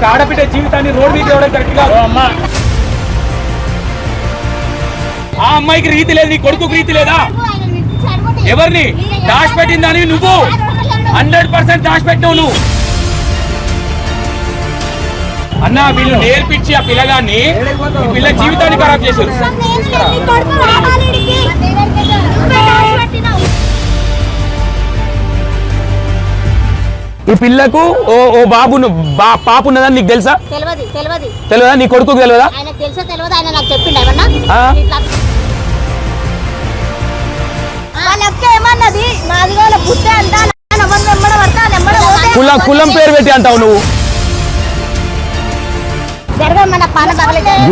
ఒక ఆడబిడ్డ జీవితాన్ని రోడ్ మీద ఇవ్వడం కరెక్ట్ కాదు. ఆ అమ్మాయికి రీతి లేదు, నీ కొడుకు రీతి లేదా? ఎవరిని దాచిపెట్టిందని నువ్వు 100% దాచిపెట్టినావు నువ్వు. అన్న వీళ్ళు నేర్పించి ఆ పిల్లగాన్ని ఈ పిల్ల జీవితాన్ని ఖరాబ్ చేశారు. ఈ పిల్లకు ఓ బాబు పాప ఉన్నదని నీకు తెలుసా? తెలియదా? నీ కొడుకు తెలియదా? కులం పేరు పెట్టి అంటావు నువ్వు.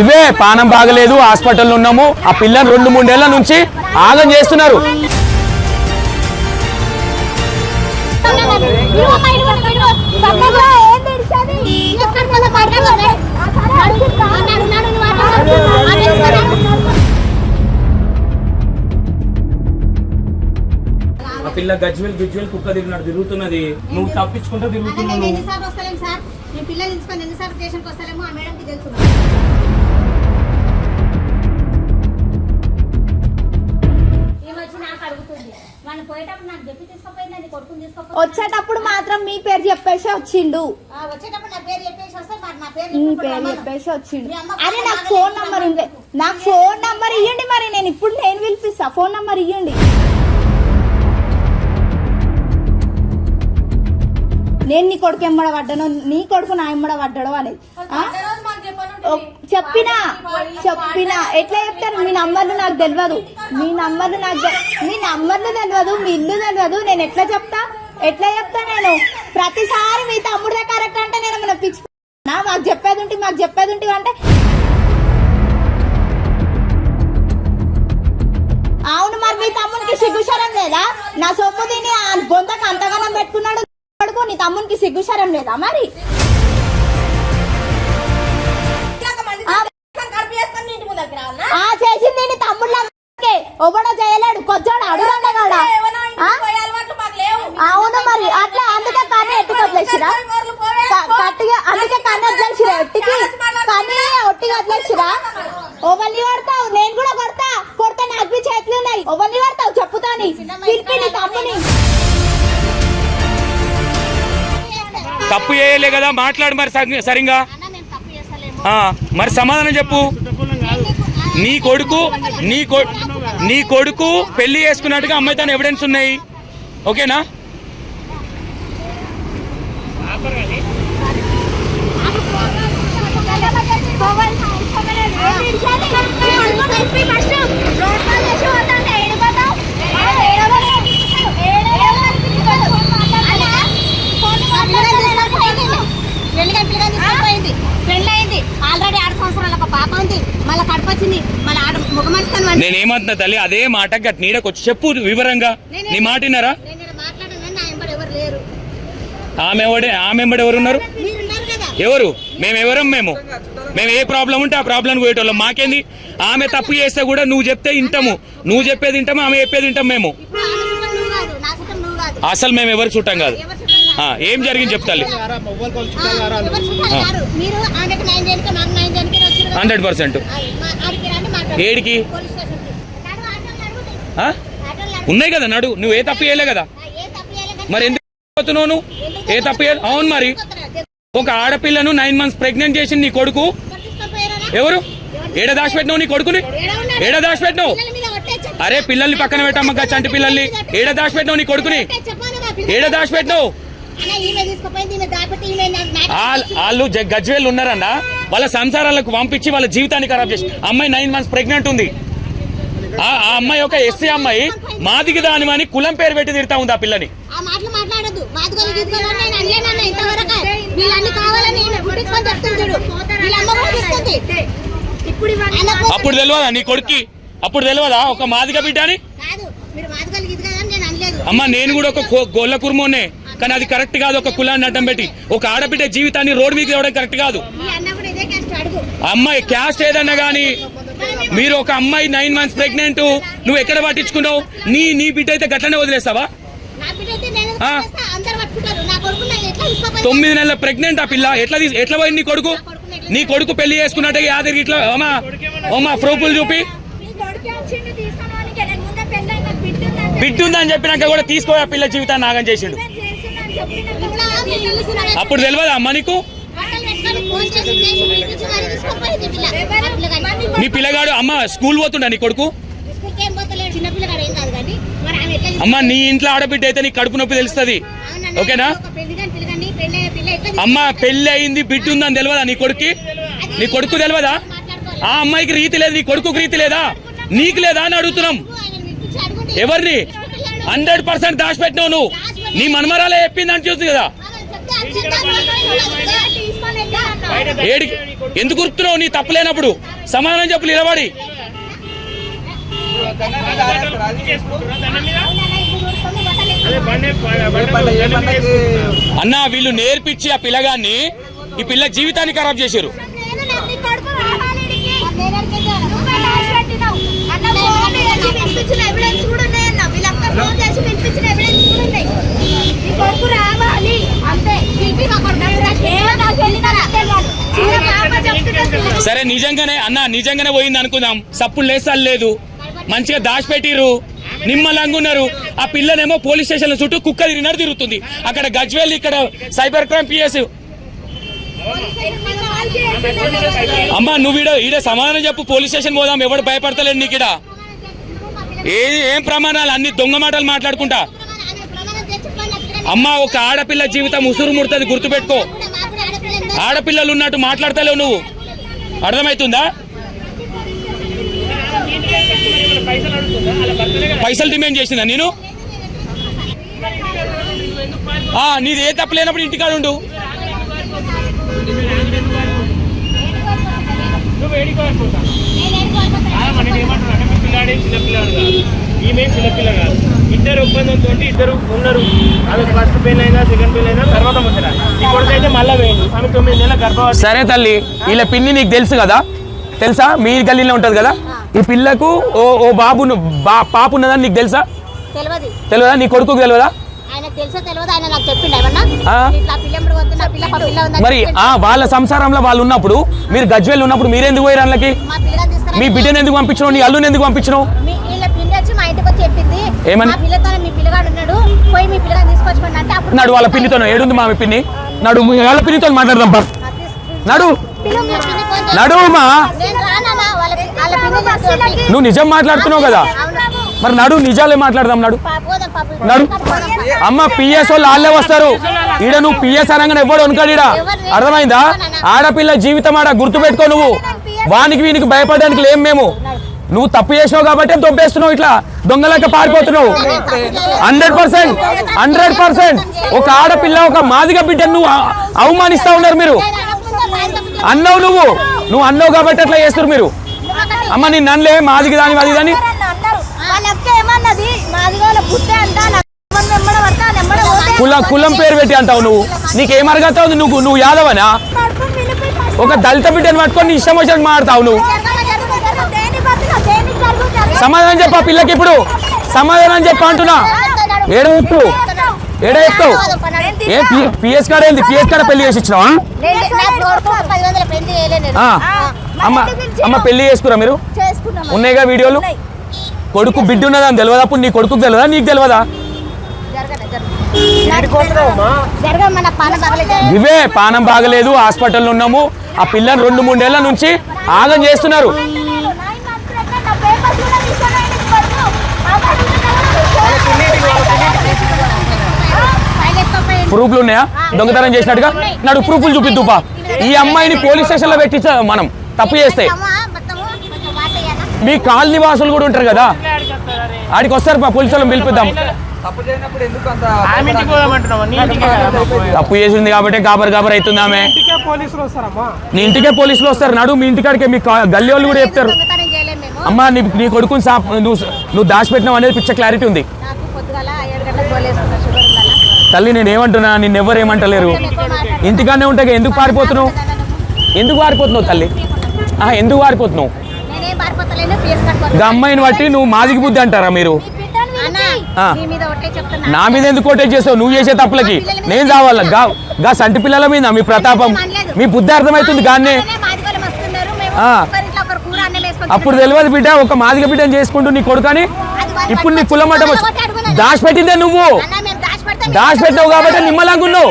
ఇవే పానం బాగలేదు, హాస్పిటల్లో ఉన్నాము. ఆ పిల్లని 2-3 ఏళ్ల నుంచి ఆగం చేస్తున్నారు. ఆ పిల్ల గజ్వెల్ కుక్క తిరుగుతున్నది, నువ్వు తప్పించుకుంటూ తిరుగుతున్నావు. వచ్చేటప్పుడు మాత్రం మీ పేరు చెప్పేసి వచ్చిండు. మీ పేరు చెప్పేసి వచ్చిండు. అరే నాకు ఫోన్ నంబర్ ఉంది, నాకు ఫోన్ నంబర్ ఇవ్వండి. మరి నేను పిలిపిస్తా, ఫోన్ నంబర్ ఇవ్వండి. నేను నీ కొడుకు ఎమ్మడ పడ్డాను, నీ కొడుకు నా ఎమ్మడ పడ్డాడు అనేది చెప్పినా ఎట్లా చెప్తారు? మీ నంబర్లు నాకు తెలియదు, మీ నంబర్లు తెలియదు, మీ ఇల్లు తెలియదు. నేను ఎట్లా చెప్తా నేను? ప్రతిసారి మీ తమ్ముడిదే కరెక్ట్ అంటే నేను మన ఫిక్స్ మాకు చెప్పేది ఉంటే అంటే అవును. మరి మీ తమ్మునికి సిగ్గుశరం లేదా? నా సొమ్ము తిని బొంతకు అంతగానం పెట్టుకున్నాడు. నీ తమ్మునికి సిగ్గుశరం లేదా? మరి చేసింది నీ తమ్ముళ్ళ ఒకడో చేయలేడు, కొచ్చాడు అడుగున్నాడా? అవును మరి అట్లా అందుకే కానీ ఎట్టుకు వదిలేసిరా, అందుకే కానీ వదిలేసిరా, ఒట్టిగా వదిలేసిరా. ఓవల్ని పడతావు, నేను కూడా కొడతా నాకు చేతులు ఉన్నాయి. ఓవల్ని పడతావు చెప్పుతాని పిలిపి నీ తమ్ముని. తప్పు చేయలే కదా, మాట్లాడు మరి సరిగా. మరి సమాధానం చెప్పు. నీ కొడుకు పెళ్లి చేసుకున్నట్టుగా అమ్మాయితో ఎవిడెన్స్ ఉన్నాయి, ఓకేనా? ఆల్రెడీ 6 సంవత్సరాల ఒక పాప ఉంది, మళ్ళీ కడపచ్చింది, మళ్ళీ ముఖమస్తాను. నేనేమంటున్నా తల్లి, అదే మాట గట్టి నీడకు వచ్చి చెప్పు వివరంగా. నీ మాట విన్నారా? ఆమె ఎవరున్నారు? ఎవరు? మేము ఏ ప్రాబ్లం ఉంటే ఆ ప్రాబ్లం పోయేటోళ్ళం. మాకేంది? ఆమె తప్పు చేస్తే కూడా నువ్వు చెప్తే వింటాము, నువ్వు చెప్పేది వింటాము, ఆమె చెప్పేది వింటాం. మేము అసలు మేము ఎవరు చుట్టాం కాదు. ఏం జరిగింది చెప్తాలి. 100% ఏడికి ఉన్నాయి కదా, నడు. నువ్వు ఏ తప్పు చేయలే కదా, మరి ఎందుకు పోతున్నావు నువ్వు? ఏ తప్పు చేయలే. అవును మరి ఒక ఆడపిల్లను 9 months ప్రెగ్నెంట్ చేసింది నీ కొడుకు. ఎవరు? ఏడ దాచిపెట్టినావు నీ కొడుకుని? ఏడ దాచిపెట్టినావు? అరే పిల్లల్ని పక్కన పెట్టమ్మా, చంటి పిల్లల్ని. ఏడ దాచిపెట్టినావు నీ కొడుకుని? ఏడ దాచిపెట్టినావు? వాళ్ళు గజ్వేల్ ఉన్నారన్న, వాళ్ళ సంసారాలకు పంపించి వాళ్ళ జీవితాన్ని ఖరాబ్ చేసి అమ్మాయి 9 months ప్రెగ్నెంట్ ఉంది. ఆ అమ్మాయి ఒక ఎస్సీ అమ్మాయి, మాదిగి దానిమని కులం పేరు పెట్టి తిడతా ఉంది ఆ పిల్లని. అప్పుడు తెలియదా నీ కొడుక్కి? అప్పుడు తెలియదా ఒక మాదిగ బిడ్డ అని? అమ్మ నేను కూడా ఒక గొల్ల కుర్మోనే, కానీ అది కరెక్ట్ కాదు. ఒక కులాన్ని అడ్డం పెట్టి ఒక ఆడబిడ్డ జీవితాన్ని రోడ్డు మీద ఇవ్వడం కరెక్ట్ కాదు. అమ్మాయి క్యాస్ట్ ఏదన్నా గానీ, మీరు ఒక అమ్మాయి 9 months ప్రెగ్నెంట్, నువ్వు ఎక్కడ పట్టించుకున్నావు? నీ బిడ్డ అయితే గట్లనే వదిలేస్తావా? 9 నెలల ప్రెగ్నెంట్ ఆ పిల్ల. ఎట్లా పోయింది నీ కొడుకు పెళ్లి చేసుకున్నట్టే యాదగిరి ఇట్లా అమ్మా ప్రూఫ్లు చూపి బిడ్డ ఉందని చెప్పినాక కూడా తీసుకో ఆ పిల్ల జీవితాన్ని నాగం చేసిండు. అప్పుడు తెలియదా అమ్మ నీకు? నీ పిల్లగాడు అమ్మ స్కూల్ పోతుండా నీ కొడుకు? అమ్మ నీ ఇంట్లో ఆడబిడ్డ అయితే నీ కడుపు నొప్పి తెలుస్తుంది, ఓకేనా? అమ్మ పెళ్లి అయింది బిడ్డ ఉందని తెలియదా నీ కొడుకు తెలియదా? ఆ అమ్మాయికి రీతి లేదు, నీ కొడుకు రీతి లేదా? నీకు లేదా అని అడుగుతున్నాం. ఎవరిని 100% దాచిపెట్టినావు నువ్వు. నీ మనమరాలే చెప్పింది అని చూస్తుంది కదా. ఏడికి ఎందుకు గుర్తున్నావు? నీ తప్పులేనప్పుడు సమాధానం చెప్పు నిలబడి. అన్న వీళ్ళు నేర్పించి ఆ పిల్లగాన్ని ఈ పిల్ల జీవితాన్ని ఖరాబ్ చేశారు. సరే నిజంగానే పోయింది అనుకుందాం, సప్పుడు లేసాలు లేదు, మంచిగా దాచిపెట్టిర్రు, నిమ్మలంగున్నారు. ఆ పిల్లనేమో పోలీస్ స్టేషన్ చుట్టూ కుక్క తిరుగుతుంది. అక్కడ గజ్వేల్, ఇక్కడ సైబర్ క్రైమ్ పిఎస్. అమ్మా నువ్వు ఈడ సమాధానం చెప్పు. పోలీస్ స్టేషన్ పోదాం, ఎవడు భయపడతలేడు నీకు. ఈడ ఏం ప్రమాణాలు? అన్ని దొంగ మాటలు మాట్లాడుకుంటా. అమ్మా ఒక ఆడపిల్ల జీవితం ఉసురు ముడుతుంది, గుర్తుపెట్టుకో. ఆడపిల్లలు ఉన్నట్టు మాట్లాడతలేవు నువ్వు, అర్థమవుతుందా? పైసలు డిమాండ్ చేసిందా నేను? నీది ఏ తప్పలేనప్పుడు ఇంటికాడ ఉండు. ఈమె చిన్నపిల్ల కాదు, ఇద్దరు ఒప్పందంతో ఇద్దరు ఉన్నారు. అది ఫస్ట్ పెళ్ళి అయినా సెకండ్ పెళ్ళి అయినా తర్వాత ముచ్చరా. ఇప్పటికైతే అయితే మళ్ళీ వేయండి. ఆమె 9 నెలల గర్భవతి. సరే తల్లి, వీళ్ళ పిన్ని నీకు తెలుసు కదా, తెలుసా? మీ గల్లీలో ఉంటది కదా. ఈ పిల్లకు ఓ పాప ఉన్నదని నీకు తెలుసా? తెలియదా? నీ కొడుకు తెలియదా? మరి వాళ్ళ సంసారంలో వాళ్ళు ఉన్నప్పుడు, మీరు గజ్వేల్ ఉన్నప్పుడు మీరెందుకు పోయారు వాళ్ళకి? మీ బిడ్డను ఎందుకు పంపించినావు? నీ అల్లుని ఎందుకు పంపించినావు? ఏమని నాడు వాళ్ళ పిన్నితో ఏడుంది మా పిన్ని? నాడు వాళ్ళ పిన్నితో మాట్లాడదాం. నడు మా నువ్వు నిజం మాట్లాడుతున్నావు కదా, మరి నడు నిజాలే మాట్లాడదాం. నడు అమ్మ పిఎస్ వాళ్ళు వాళ్ళే వస్తారు. ఈడ నువ్వు పిఎస్ అనగానే ఎవడు వనుకాడు ఈడ, అర్థమైందా? ఆడపిల్ల జీవితం ఆడ గుర్తుపెట్టుకో. నువ్వు వానికి వీనికి భయపడడానికి లేం మేము. నువ్వు తప్పు చేసినావు కాబట్టి తొంపేస్తున్నావు, ఇట్లా దొంగలక పారిపోతున్నావు. 100% ఒక ఆడపిల్ల, ఒక మాదిగ బిడ్డను నువ్వు అవమానిస్తా ఉన్నారు మీరు. అన్నావు నువ్వు అన్నావు కాబట్టి అట్లా చేస్తారు మీరు. అమ్మ నేను నన్నలే మాదిగ దాని మాది దాని కులం పేరు పెట్టి అంటావు నువ్వు. నీకేం అర్హత? నువ్వు యాదవనా? ఒక దళిత బిడ్డను పట్టుకొని నీ ఇష్టం వచ్చినట్టు మాట్లాడతావు నువ్వు. సమాధానం చెప్పా పిల్లకి, ఇప్పుడు సమాధానం చెప్పా అంటున్నా. ఏడ చెప్తావు? ఏ పిఎస్ కాడ ఏంది? పిఎస్ కాడ పెళ్లి చేసి ఇచ్చినావా? అమ్మ పెళ్లి చేసుకురా మీరు? ఉన్నాయిగా వీడియోలు. కొడుకు బిడ్డ ఉన్నదని తెలియదా? అప్పుడు నీ కొడుకు తెలియదా, నీకు తెలియదా? ఇవే పానం బాగలేదు, హాస్పిటల్లో ఉన్నాము. ఆ పిల్లని 2-3 ఏళ్ల నుంచి ఆగం చేస్తున్నారు. ప్రూఫ్లు ఉన్నాయా దొంగతనం చేసినట్టుగా? నాడు ప్రూఫ్లు చూపిద్దుపా. ఈ అమ్మాయిని పోలీస్ స్టేషన్ లో పెట్టించా మనం తప్పు చేస్తే. మీ కాలనీ వాసులు కూడా ఉంటారు కదా, ఆడికి వస్తారు. పోలీసు వాళ్ళని పిలిపిద్దాం. తప్పు చేసింది కాబట్టి గాబర్ అవుతుంది ఆమె. నీ ఇంటికే పోలీసులు వస్తారు. నడు మీ ఇంటికాడికే. మీ గల్లీ వాళ్ళు కూడా చెప్తారు. అమ్మా నీ కొడుకుని నువ్వు దాచిపెట్టినావు అనేది పిచ్చ క్లారిటీ ఉంది. తల్లి నేను ఏమంటున్నా, నిన్నెవ్వరు ఏమంటలేరు. ఇంటికాడనే ఉంటాయి. ఎందుకు పారిపోతున్నావు తల్లి? ఎందుకు పారిపోతున్నావు? అమ్మాయిని బట్టి నువ్వు మాదిగి బుద్ధి అంటారా మీరు? ఆ. నా మీద ఎందుకు కోటేజ్ చేస్తావు నువ్వు చేసే తప్పులకి నేను చావాలా గా సంటి పిల్లల మీద మీ ప్రతాపం మీ బుద్ధి అర్థమవుతుంది గానే అప్పుడు తెలియదు బిడ్డ ఒక మాదిగ బిడ్డని చేసుకుంటూ నీ కొడుకని ఇప్పుడు నీ కులం మఠం దాచిపెట్టిందే నువ్వు దాచిపెట్టావు కాబట్టి నిమ్మలాగా ఉన్నావు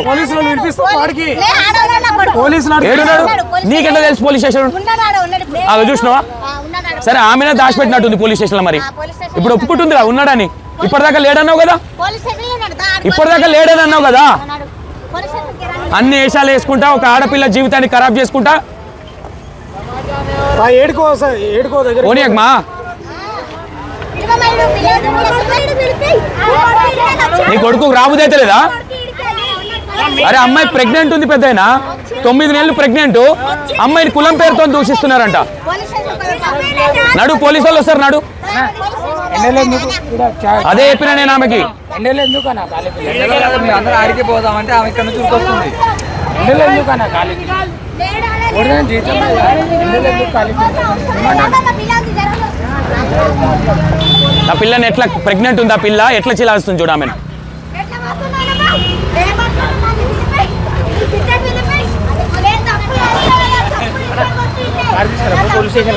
ఏడున్నాడు నీకెట్లా తెలుసు పోలీస్ స్టేషన్ అవి చూసినావా సరే ఆమెనే దాచిపెట్టినట్టుంది పోలీస్ స్టేషన్ లో మరి ఇప్పుడు ఒప్పుకుంటుంది కదా ఉన్నాడని ఇప్పటిదాకా లేడన్నావు కదా ఇప్పటిదాకా లేడని అన్నావు కదా అన్ని వేషాలు వేసుకుంటా ఒక ఆడపిల్ల జీవితాన్ని ఖరాబ్ చేసుకుంటా పోనీయమ్మా నీ కొడుకు రాబుదైతే లేదా అరే అమ్మాయి ప్రెగ్నెంట్ ఉంది పెద్దయినా 9 నెలలు ప్రెగ్నెంట్ అమ్మాయిని కులం పేరుతో దూషిస్తున్నారంట నడు పోలీసు వాళ్ళు వస్తారు నడు అదే చెప్పినా నేను ఆమెకి అందరూ ఆడికి పోదామంటే ఆమె ఇక్కడ నుంచి వస్తుంది ఆ పిల్లని ఎట్లా ప్రెగ్నెంట్ ఉంది ఆ పిల్ల ఎట్లా చిలాస్తుంది చూడ ఆమెను పోలీస్ స్టేషన్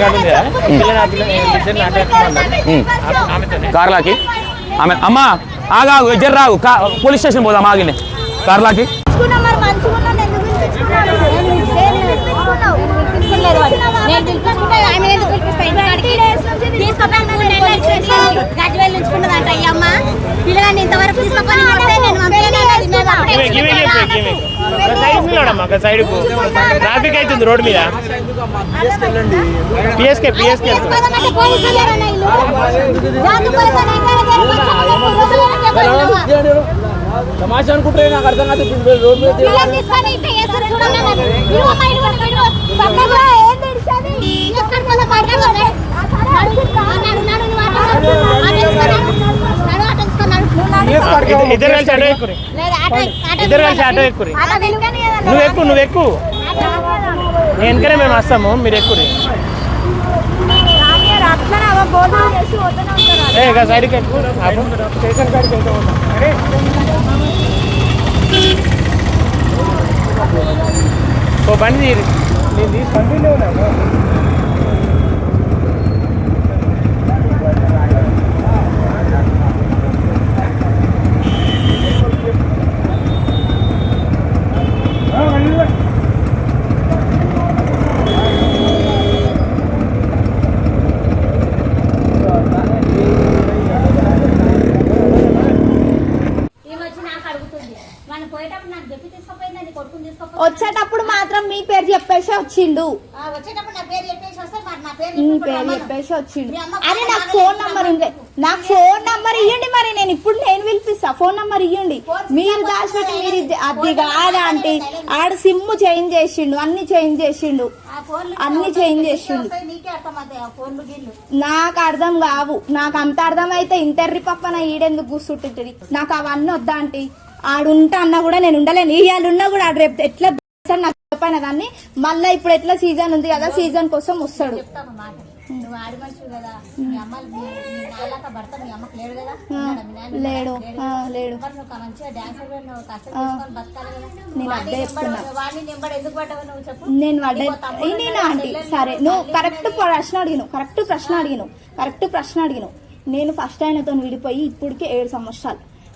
కార్లాకి ఆమె అమ్మా ఆగా జర్ రావు పోలీస్ స్టేషన్ పోదాం ఆగినే కార్లాకి పిల్లగాన్ని ఇంతవరకు సైడ్ ట్రాఫిక్ అవుతుంది రోడ్ మీద పిఎస్కే తమాషా అనుకుంటే నాకు అర్థం కాదు రోడ్ మీద ఇద్దరు కలిసి ఆటో ఎక్కురి నువ్వు ఎక్కు నేను వెనకనే మేము వస్తాము మీరు ఎక్కురి సైడ్కి ఎక్కువ స్టేషన్ కాడికి వెళ్తా ఉంటాం ఓ బండి నేను తీసుకుంటూనే ఉన్నాను వచ్చేటప్పుడు మాత్రం మీ పేరు చెప్పేసి వచ్చిండు మీ పేరు చెప్పేసి వచ్చిండు అని నాకు ఫోన్ నంబర్ ఉంది నాకు ఫోన్ నంబర్ ఇవ్వండి మరి నేను పిలిపిస్తా ఫోన్ నంబర్ ఇవ్వండి మీరు దాచిపెట్టి మీరు అది కాదా అంటే ఆడ సిమ్ చేంజ్ చేసిండు అన్ని చేంజ్ చేసిండు నాకు అర్థం కావు నాకు అంత అర్థం అయితే ఇంటర్రి పక్కన ఈడెందుకు కూర్చుంటుంది నాకు అవన్నీ వద్దా అంటే ఆడుంటా అన్నా కూడా నేను ఉండలేను ఇవాళ ఉన్నా కూడా ఆడు రేపు ఎట్లా నాకు చెప్పాను దాన్ని మళ్ళీ ఇప్పుడు ఎట్లా సీజన్ ఉంది కదా సీజన్ కోసం వస్తాడు లేడు నేను అదే చెప్తున్నా నేను నేను ఆంటీ సరే నువ్వు కరెక్ట్ ప్రశ్న అడిగిను నేను ఫస్ట్ ఆయనతో విడిపోయి ఇప్పటికే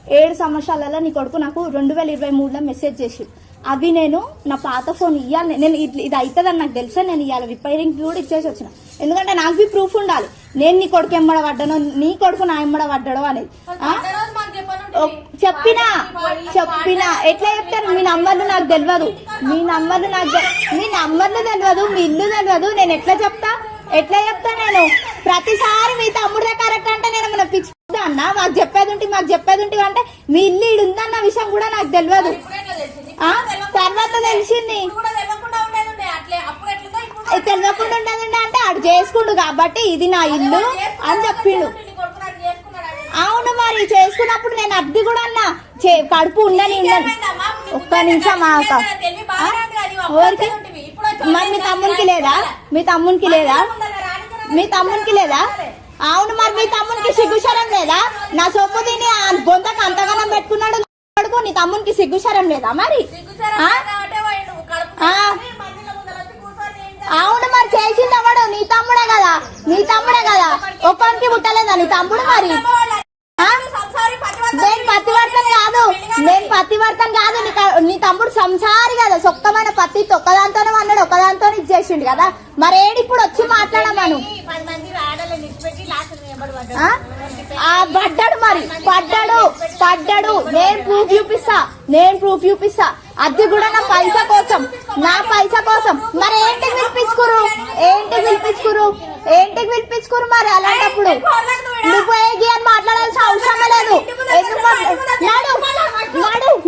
7 సంవత్సరాలలో నీ కొడుకు నాకు 2023లో మెసేజ్ చేసి అవి నేను నా పాత ఫోన్ ఇవ్వాలి నేను ఇది అవుతుందని నాకు తెలుసా నేను ఇవాళ రిపైరింగ్ కూడా ఇచ్చేసి వచ్చిన ఎందుకంటే నాకు ప్రూఫ్ ఉండాలి నేను నీ కొడుకు ఎమ్మడ పడ్డానో నీ కొడుకు నా ఎమ్మడ పడ్డాడో అనేది చెప్పినా ఎట్లా చెప్తారు మీ నంబర్లు నాకు తెలియదు మీ నంబర్లు తెలియదు మీ ఇల్లు తెలియదు నేను ఎట్లా చెప్తా నేను ప్రతిసారి మీ తమ్ముడే కరెక్ట్ అంటే నేను మన పిచ్చి అన్న మాకు చెప్పేది ఉంటే అంటే మీ ఇల్లు ఈడు ఉందన్న విషయం కూడా నాకు తెలియదు తర్వాత తెలిసింది తెలియకుండా ఉండదండి అంటే ఆడు చేసుకుండు కాబట్టి ఇది నా ఇల్లు అని చెప్పిండు అవును మరి చేసుకున్నప్పుడు నేను అద్దె కూడా అన్నా కడుపు ఉండని ఒక్క నిమిషం ఎవరికి మరి మీ తమ్మునికి లేదా అవును మరి మీ తమ్మునికి సిగ్గుశరం లేదా? నా సొప్పు తిని ఆ బొంతకు అంతగానం పెట్టుకున్నాడు కొడుకు. నీ తమ్మునికి సిగ్గుశరం లేదా మరి? ఆ? ఆ. అవును మరి చేసింది ఎవడు? నీ తమ్ముడే కదా, నీ తమ్ముడే కదా. ఒక్కరికి పుట్టలేదా నీ తమ్ముడు మరి? నేను పతివర్తం కాదు, నేను పతివర్తం కాదు. నీ తమ్ముడు సంసారి కదా, సొక్కమైన పత్తి ఒక్కదాంతోనే అన్నాడు, ఒక్కదాంతోనే ఇచ్చేసిండు కదా. మరి ఏడు ఇప్పుడు వచ్చి మాట్లాడమను. పడ్డాడు మరి, పడ్డాడు. నేను ప్రూఫ్ చూపిస్తా. అది కూడా నా పైసా కోసం. మరి ఏంటికి పిలిపించుకురు మరి? అలాంటప్పుడు నువ్వు ఏగి అని మాట్లాడాల్సిన అవసరమే లేదు.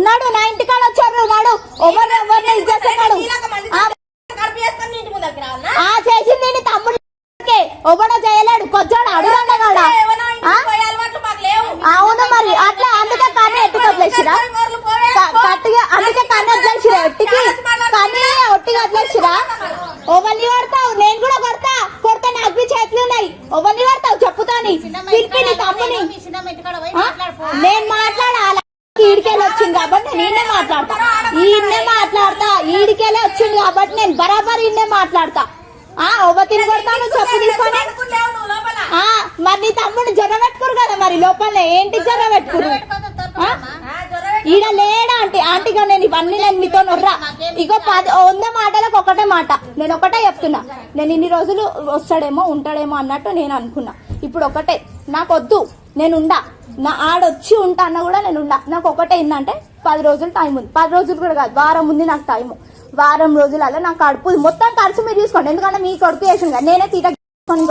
నడు నా ఇంటికాడ వచ్చారు, నడు. ఎవరిని ఇచ్చేస్తున్నాడు? చేసింది నీ తమ్ముడు, ఎవడో చేయలేడు. కొచ్చాడు అడుగండగాడా? అవును మరి అట్లా. అందుకే కానీ ఎట్టుకు వదిలేసిరా, అందుకే కానీ వదిలేసిరా, కానీ ఒట్టిగా వదిలేసిరా. ఓవల్ని కొడతావు? నేను కూడా కొడతా నాకు చేతులు ఉన్నాయి. ఓవల్ని కొడతావు చెప్పుతాని? పిలిపి నీ తమ్ముని. నేను మాట్లాడాల, ఈడికెళ్ళి వచ్చింది కాబట్టి నేనే మాట్లాడతా. ఈడికెళ్ళి వచ్చింది కాబట్టి నేను బరాబర్ ఈయనే మాట్లాడతా. తిని కొడతాను చెప్పు తీసుకొని. మరి నీ తమ్ముడు జ్వర పెట్టుకురు కదా మరి లోపల. ఏంటి జ్వర పెట్టుకురు? ఈడ లేడా ఆంటీగా నేను ఇవన్నీ నేను మీతో నొర్రా. ఇగో 100 మాటలకు ఒకటే మాట. నేను ఒకటే చెప్తున్నా. నేను ఇన్ని రోజులు వస్తాడేమో ఉంటాడేమో అన్నట్టు నేను అనుకున్నా. ఇప్పుడు ఒకటే, నాకు వద్దు, నేనుండా. నా ఆడొచ్చి ఉంటా అన్న కూడా నేనుండా. నాకు ఒకటే ఏంటంటే 10 రోజులు టైం ఉంది. 10 రోజులు కూడా కాదు, వారం ఉంది నాకు టైము. వారం రోజులలో నాకు కడుపు మొత్తం ఖర్చు మీరు తీసుకోండి. ఎందుకంటే మీ కొడుకు చేసింది కదా, నేనే తీట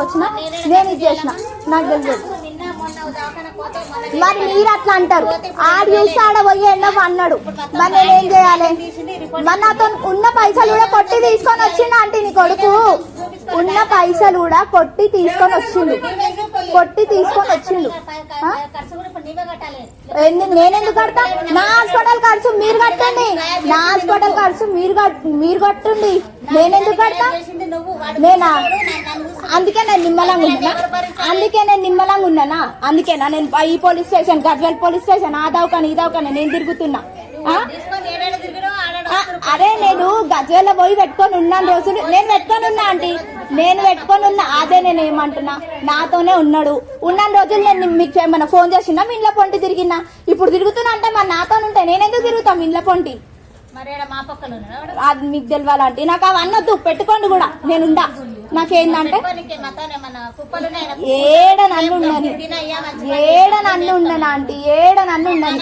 వచ్చిన, నేను ఇది చేసిన, నాకు తెలియదు. మరి మీరు అట్లా అంటారు. ఆడు చూసి ఆడ పోయి ఎండవు అన్నాడు. మరి నేనేం చేయాలి? మరి నాతో ఉన్న పైసలు కూడా కొట్టి తీసుకొని వచ్చిండు అంటే నీ కొడుకు. ఉన్న పైసలు కూడా కొట్టి తీసుకొని వచ్చిండు. నేనెందుకు కడతా? నా హాస్పిటల్ ఖర్చు మీరు కట్టండి, మీరు కట్టండి. నేనెందుకు కడతా? నేనా? అందుకే నేను నిమ్మలంగా ఉన్నానా? అందుకేనా నేను ఈ police station, Gajwel police station, ఆ దౌకాన ఈ దౌకాన నేను తిరుగుతున్నా? అరే నేను గజ్వేల్లో పోయి పెట్టుకొని ఉన్నాను రోజులు. నేను పెట్టుకొని ఉన్నా అదే నేను ఏమంటున్నా, నాతోనే ఉన్నాడు. ఉన్న రోజులు నేను మీకు ఏమన్నా ఫోన్ చేసినా మీ ఇంట్లో పొంటి తిరిగినా? ఇప్పుడు తిరుగుతున్నా అంటే మరి నాతో ఉంటే నేనెందుకు తిరుగుతాం మీ ఇంట్లో పొంటి? అది మీకు తెలవాలంటే నాకు అవన్నీ వద్దు, పెట్టుకోండి కూడా. నేనుండా. నాకేందంటే ఏడ నన్ను ఉండని ఆంటీ, ఏడ నన్ను ఉండని.